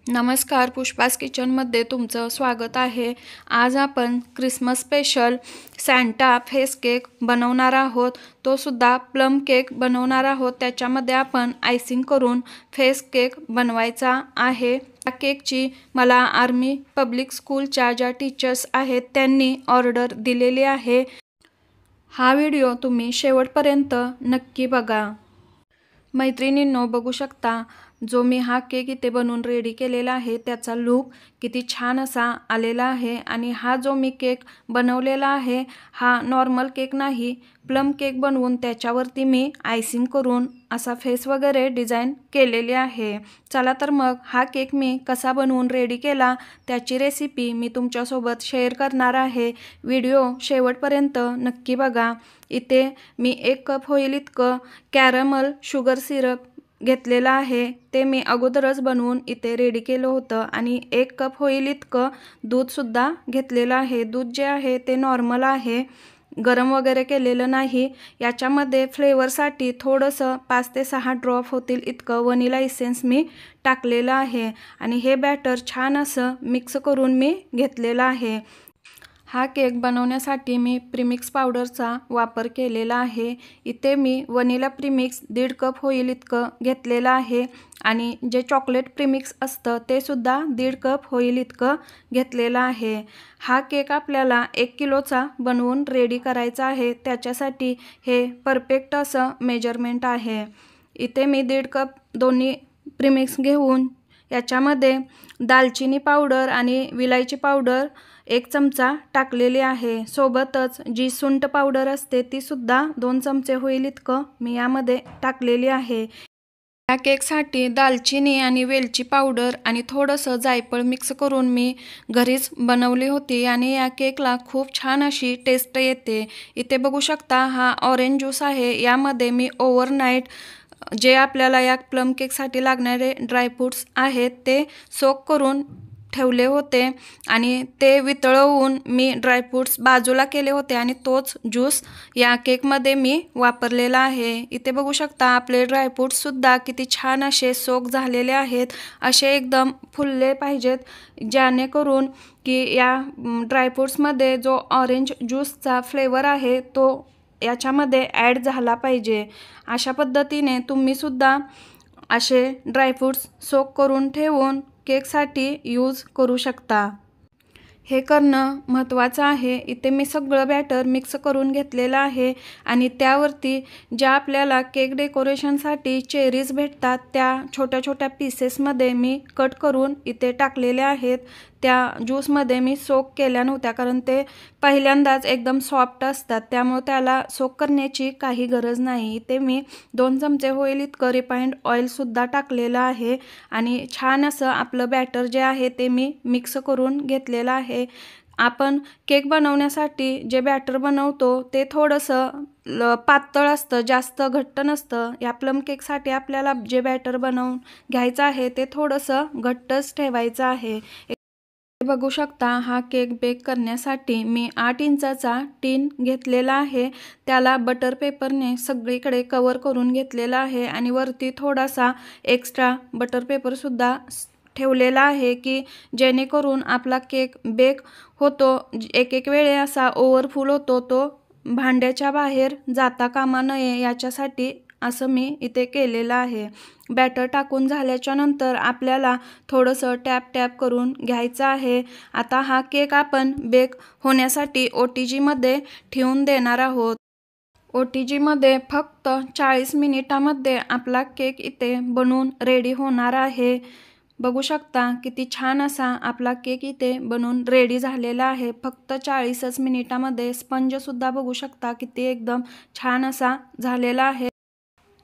नमस्कार, पुष्पास किचनमध्ये तुमचं स्वागत आहे। आज आपण Christmas special Santa face cake बनवणार आहोत। तो सुद्धा प्लम केक बनवणार आहोत। त्याच्यामध्ये आपण आयसिंग करून फेस केक बनवायचा आहे। या केकची मला आर्मी पब्लिक स्कूलच्या ज्या टीचर्स आहेत त्यांनी ऑर्डर दिलेली आहे। हा व्हिडिओ तुम्ही शेवटपर्यंत नक्की बघा। मैत्रिणींनो, बघू शकता जो मी हा केक इथे बनवून रेडी केलेला आहे त्याचा लुक किती छान असा आलेला आहे। आणि हा जो मी केक बनवलेला आहे हा नॉर्मल केक नाही, प्लम केक बनवून त्याच्यावरती मी आयसिंग करून असा फेस वगैरे डिझाइन केलेली आहे। चला तर मग हा केक मी कसा बनवून रेडी केला त्याची रेसिपी मी तुमच्यासोबत शेअर करणार आहे। व्हिडिओ शेवटपर्यंत नक्की बघा। इथे मी 1 कप होईल इतकं कॅरमल शुगर सिरप घेतलेला आहे। ते मी अगोदरच बनवून इथे रेडी केलं होतं। आणि 1 कप होईल इतकं दूध सुद्धा घेतलेलं आहे। दूध जे आहे ते नॉर्मल आहे, गरम वगैरे केलेलं नाही। याच्यामध्ये फ्लेवरसाठी थोडंसं 5 ते 6 ड्रॉप होतील इतकं व्हॅनिला इसेन्स मी टाकलेलं आहे। आणि हे बॅटर छान असं मिक्स करून मी घेतलेलं आहे। हा केक बनवण्यासाठी मी प्रीमिक्स पावडरचा वापर केलेला आहे। इथे मी व्हॅनिला प्रीमिक्स 1.5 कप होईल इतकं घेतलेलं आहे। आणि जे चॉकलेट प्रीमिक्स असतं ते सुद्धा 1.5 कप होईल इतकं घेतलेलं आहे। हा केक आपल्याला 1 किलोचा बनवून रेडी करायचा आहे। त्याच्यासाठी हे परफेक्ट असं मेजरमेंट आहे। इथे मी 1.5 कप दोन्ही प्रीमिक्स घेऊन याच्यामध्ये दालचिनी पावडर आणि विलायची पावडर 1 चमचा टाकलेली आहे। सोबतच जी सुंठ पावडर असते ती सुद्धा 2 चमचे होईल इतकं मी यामध्ये टाकलेली आहे। या केकसाठी दालचिनी आणि वेलची पावडर आणि थोडंसं जायफळ मिक्स करून मी घरीच बनवली होती आणि या केकला खूप छान अशी टेस्ट येते। इथे बघू शकता हा ऑरेंज ज्यूस आहे। यामध्ये मी ओव्हरनाईट जे आपल्याला या प्लम केकसाठी लागणारे ड्रायफ्रूट्स आहेत ते सोक करून ठेवले होते आणि ते वितळवून मी ड्रायफ्रूट्स बाजूला केले होते आणि तोच ज्यूस या केकमध्ये मी वापरलेला आहे। इथे बघू शकता आपले ड्रायफ्रूट्स सुद्धा किती छान असे सोक झालेले आहेत। असे एकदम फुलले पाहिजेत जेणेकरून की या ड्रायफ्रूट्समध्ये जो ऑरेंज ज्यूसचा फ्लेवर आहे तो याच्यामध्ये ॲड झाला पाहिजे। अशा पद्धतीने तुम्ही सुद्धा असे ड्रायफ्रूट्स सोक करून ठेवून केकसाठी यूज करू शकता। हे करणं महत्त्वाचं आहे। इथे मी सगळं बॅटर मिक्स करून घेतलेलं आहे आणि त्यावरती ज्या आपल्याला केक डेकोरेशनसाठी चेरीज भेटतात त्या छोट्या छोट्या पीसेसमध्ये मी कट करून इथे टाकलेले आहेत। त्या ज्यूसमध्ये मी सोक केल्या नव्हत्या कारण ते पहिल्यांदाच एकदम सॉफ्ट असतात, त्यामुळे त्याला सोक करण्याची काही गरज नाही। इथे मी 2 चमचे होईल इतकं रिफाइंड ऑइलसुद्धा टाकलेलं आहे आणि छान असं आपलं बॅटर जे आहे ते मी मिक्स करून घेतलेलं आहे। आपण केक बनवण्यासाठी जे बॅटर बनवतो ते थोडंसं पातळ असतं, जास्त घट्ट नसतं। या प्लम केकसाठी आपल्याला जे बॅटर बनवून घ्यायचं आहे ते थोडंसं घट्टच ठेवायचं आहे। बघू शकता हा केक बेक करण्यासाठी मी 8 इंचाचा टीन घेतलेला आहे। त्याला बटर पेपरने सगळीकडे कवर करून घेतलेला आहे आणि वरती थोडासा एक्स्ट्रा बटर पेपर सुद्धा ठेवलेला आहे की जेणेकरून आपला केक बेक होतो एक वेळे असा ओव्हरफुल होतो, तो भांड्याच्या बाहेर जाता कामा नये याच्यासाठी असं मी इथे केलेलं आहे। बॅटर टाकून झाल्याच्या नंतर आपल्याला थोडंसं टॅप टॅप करून घ्यायचं आहे। आता हा केक आपण बेक होण्यासाठी OTG मध्ये ठेवून देणार आहोत। OTG मध्ये फक्त 40 मिनिटामध्ये आपला केक इथे बनवून रेडी होणार आहे। बघू शकता किती छान असा आपला केक इथे बनवून रेडी झालेला आहे फक्त 40च मिनिटामध्ये। स्पंजसुद्धा बघू शकता किती एकदम छान असा झालेला आहे।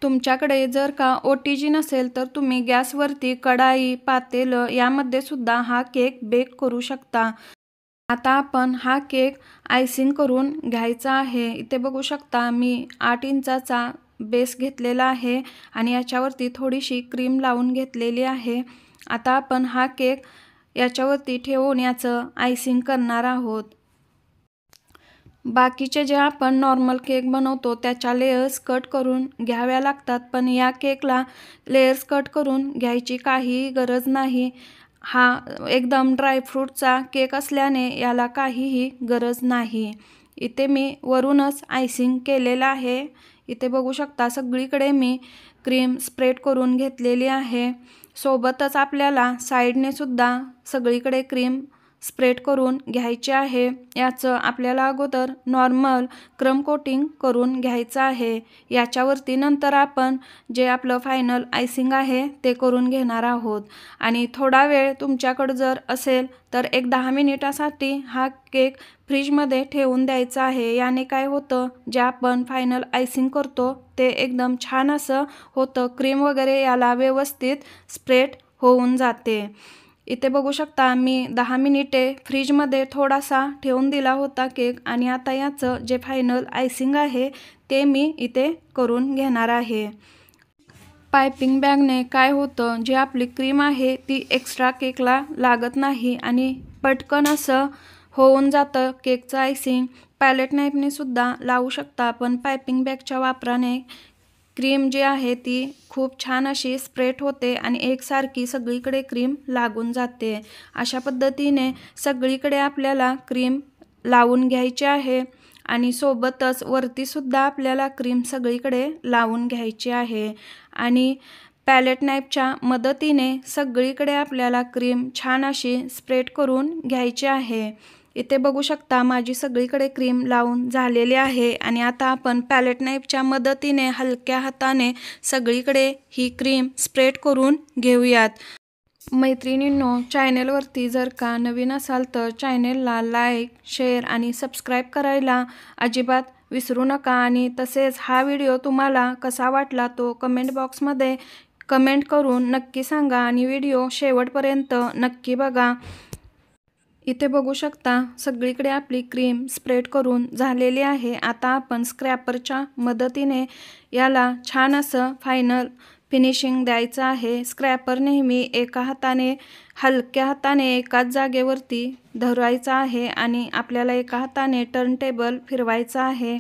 तुमच्याकडे जर का OTG नसेल तर तुम्ही गॅसवरती कढाई, पातेलं यामध्ये सुद्धा हा केक बेक करू शकता। आता आपण हा केक आयसिंग करून घ्यायचा आहे। इथे बघू शकता मी 8 इंचाचा बेस घेतलेला आहे आणि याच्यावरती थोडीशी क्रीम लावून घेतलेली आहे। आता आपण हा केक याच्यावरती ठेवून याचं आयसिंग करणार आहोत। बाकीचे जे आपण नॉर्मल केक बनवतो त्याच्या लेयर्स कट करून घ्याव्या लागतात, पण या केकला लेयर्स कट करून घ्यायची काही गरज नाही। हा एकदम ड्रायफ्रूटचा केक असल्याने याला काहीही गरज नाही। इथे मी वरूनच आयसिंग केलेलं आहे। इथे बघू शकता सगळीकडे मी क्रीम स्प्रेड करून घेतलेली आहे। सोबतच आपल्याला साईडने सुद्धा सगळीकडे क्रीम स्प्रेड करून घ्यायचे आहे। याचं आपल्याला अगोदर नॉर्मल क्रम कोटिंग करून घ्यायचं आहे। याच्यावरती नंतर आपण जे आपलं फायनल आयसिंग आहे ते करून घेणार आहोत। आणि थोडा वेळ तुमच्याकडे जर असेल तर एक 10 मिनिटासाठी हा केक फ्रीजमध्ये ठेवून द्यायचा आहे। याने काय होतं, जे आपण फायनल आयसिंग करतो ते एकदम छान असं होतं, क्रीम वगैरे याला व्यवस्थित स्प्रेड होऊन जाते। इथे बघू शकता मी 10 मिनिटे फ्रीजमध्ये थोडासा ठेवून दिला होता केक आणि आता याचं जे फायनल आयसिंग आहे ते मी इथे करून घेणार आहे। पायपिंग बॅगने काय होतं, जी आपली क्रीम आहे ती एक्स्ट्रा केकला लागत नाही आणि पटकन असं होऊन जातं केकचं आयसिंग। पॅलेट नाईफने सुद्धा लावू शकता, पण पायपिंग बॅगच्या वापराने क्रीम जी आहे ती खूप छान अशी स्प्रेड होते आणि एकसारखी सगळीकडे क्रीम लागून जाते। अशा पद्धतीने सगळीकडे आपल्याला क्रीम लावून घ्यायची आहे आणि सोबतच वरती सुद्धा आपल्याला क्रीम सगळीकडे लावून घ्यायची आहे आणि पॅलेट नाईफच्या मदतीने सगळीकडे आपल्याला क्रीम छान अशी स्प्रेड करून घ्यायची आहे। इथे बघू शकता माझी सगळीकडे क्रीम लावून झालेली आहे आणि आता आपण पॅलेट नाईफच्या मदतीने हलक्या हाताने सगळीकडे ही क्रीम स्प्रेड करून घेऊयात। मैत्रिणींनो, चॅनेलवरती जर का नवीन असाल तर चॅनेलला लाईक, शेअर आणि सबस्क्राईब करायला अजिबात विसरू नका आणि तसेच हा व्हिडिओ तुम्हाला कसा वाटला तो कमेंट बॉक्समध्ये कमेंट करून नक्की सांगा आणि व्हिडिओ शेवटपर्यंत नक्की बघा। इथे बघू शकता सगळीकडे आपली क्रीम स्प्रेड करून झालेली आहे। आता आपण स्क्रॅपरच्या मदतीने याला छान असं फायनल फिनिशिंग द्यायचं आहे। स्क्रॅपर नेहमी एका हाताने हलक्या हाताने एकाच जागेवरती धरायचा आहे आणि आपल्याला एका हाताने टर्न टेबल फिरवायचा आहे।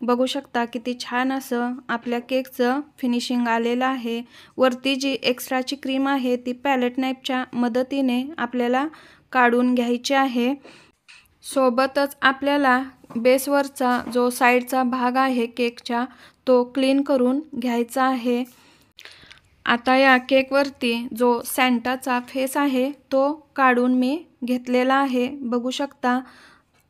बघू शकता किती छान असं आपल्या केकचं फिनिशिंग आलेलं आहे। वरती जी एक्स्ट्राची क्रीम आहे ती पॅलेट नाईफच्या मदतीने आपल्याला काढून घ्यायची आहे। सोबतच आपल्याला बेसवरचा जो साईडचा भाग आहे केकच्या तो क्लीन करून घ्यायचा आहे। आता या केकवरती जो सॅन्टाचा फेस आहे तो काढून मी घेतलेला आहे, बघू शकता।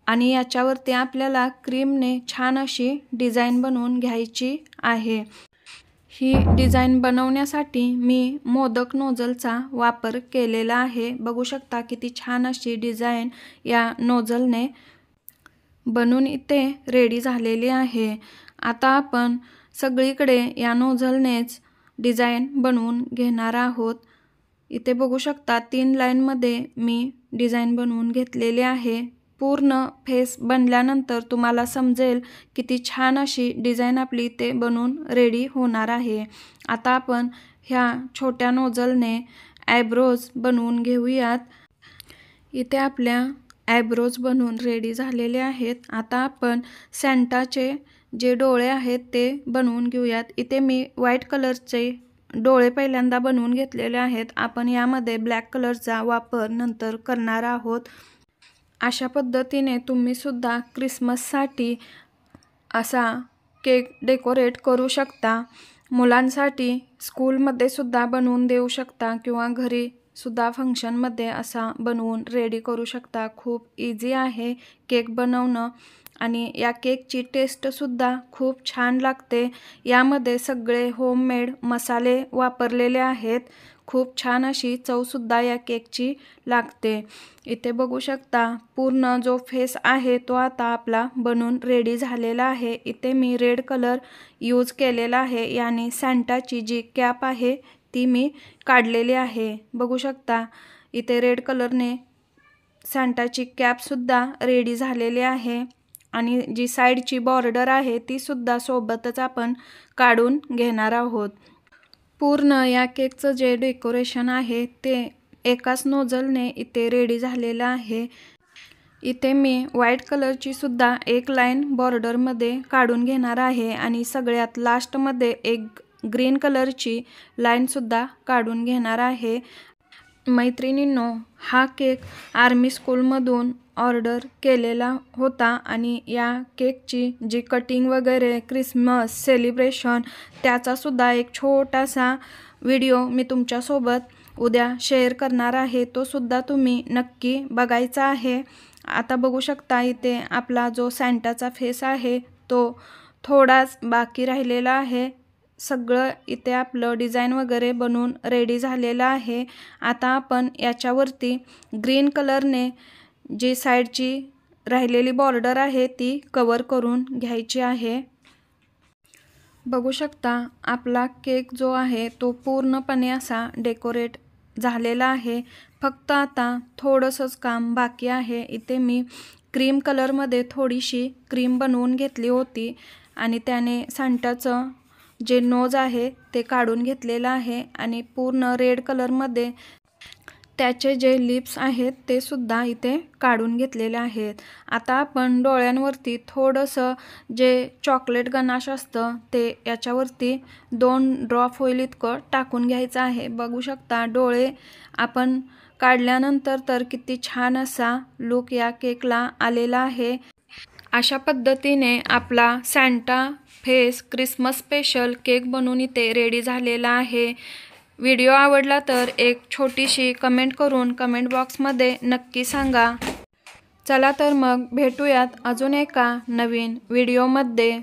आणि याच्यावरती आपल्याला क्रीमने छान अशी डिझाईन बनवून घ्यायची आहे। ही डिझाईन बनवण्यासाठी मी मोदक नोझलचा वापर केलेला आहे। बघू शकता किती छान अशी डिझाईन या नोझलने बनून इथे रेडी झालेली आहे। आता आपण सगळीकडे या नोझलनेच डिझाईन बनवून घेणार आहोत। इथे बघू शकता 3 लाईनमध्ये मी डिझाईन बनवून घेतलेली आहे। पूर्ण फेस बनल्यानंतर तुम्हाला समजेल किती छान अशी डिझाईन आपली इथे बनवून रेडी होणार आहे। आता आपण ह्या छोट्या नोझलने आयब्रोज बनवून घेऊयात। इथे आपल्या आयब्रोज बनवून रेडी झालेले आहेत। आता आपण सॅन्टाचे जे डोळे आहेत ते बनवून घेऊयात। इथे मी व्हाईट कलरचे डोळे पहिल्यांदा बनवून घेतलेले आहेत। आपण यामध्ये ब्लॅक कलरचा वापर नंतर करणार आहोत। अशा पद्धतीने तुम्ही सुद्धा क्रिसमससाठी असा केक डेकोरेट करू शकता। मुलांसाठी स्कूलमध्ये सुद्धा बनवून देऊ शकता किंवा घरी सुद्धा फंक्शनमध्ये असा बनवून रेडी करू शकता। खूप इझी आहे केक बनवणं आणि या केकची टेस्टसुद्धा खूप छान लागते। यामध्ये सगळे होममेड मसाले वापरलेले आहेत। खूप छान अशी चवसुद्धा या केकची लागते। इथे बघू शकता पूर्ण जो फेस आहे तो आता आपला बनून रेडी झालेला आहे। इथे मी रेड कलर यूज केलेला आहे, याने सॅन्टाची जी कॅप आहे ती मी काढलेली आहे। बघू शकता इथे रेड कलरने सॅन्टाची कॅपसुद्धा रेडी झालेली आहे आणि जी साईडची बॉर्डर आहे ती सुद्धा सोबतच आपण काढून घेणार आहोत। पूर्ण या केकचं जे डेकोरेशन आहे ते एकाच नोझलने इथे रेडी झालेलं आहे। इथे मी व्हाईट कलरची सुद्धा एक लाईन बॉर्डरमध्ये काढून घेणार आहे आणि सगळ्यात लास्टमध्ये एक ग्रीन कलरची लाईन सुद्धा काढून घेणार आहे। मैत्रिणींनो, हा केक आर्मी स्कूलमधून ऑर्डर केलेला होता आणि या केकची जी कटिंग वगैरे क्रिसमस सेलिब्रेशन त्याचासुद्धा एक छोटासा व्हिडिओ मी तुमच्यासोबत उद्या शेअर करणार आहे. तो सुद्धा तुम्ही नक्की बघायचा आहे. आता बघू शकता इथे आपला जो सॅन्टाचा फेस आहे तो थोडाच बाकी राहिलेला आहे. सगळं इथे आपलं डिझाईन वगैरे बनवून रेडी झालेलं आहे. आता आपण याच्यावरती ग्रीन कलरने जी साईडची राहिलेली बॉर्डर आहे ती कवर करून घ्यायची आहे. बघू शकता आपला केक जो आहे तो पूर्णपणे असा डेकोरेट झालेला आहे. फक्त आता थोडंसंच काम बाकी आहे. इथे मी क्रीम कलरमध्ये थोडीशी क्रीम बनवून घेतली होती आणि त्याने सांटाचं जे नोज आहे ते काढून घेतलेलं आहे आणि पूर्ण रेड कलरमध्ये त्याचे जे लिप्स आहेत ते सुद्धा इथे काढून घेतलेले आहेत. आता आपण डोळ्यांवरती थोडंसं जे चॉकलेट गनाश असतं ते याच्यावरती 2 ड्रॉप होईल इतकं टाकून घ्यायचं आहे. बघू शकता डोळे आपण काढल्यानंतर तर किती छान असा लुक या केकला आलेला आहे. अशा पद्धतीने आपला Santa face Christmas special cake बनवून इथे रेडी झालेला आहे. व्हिडिओ आवडला तर एक छोटीशी कमेंट करून कमेंट बॉक्समध्ये नक्की सांगा. चला तर मग भेटूयात अजून एका नवीन व्हिडिओमध्ये.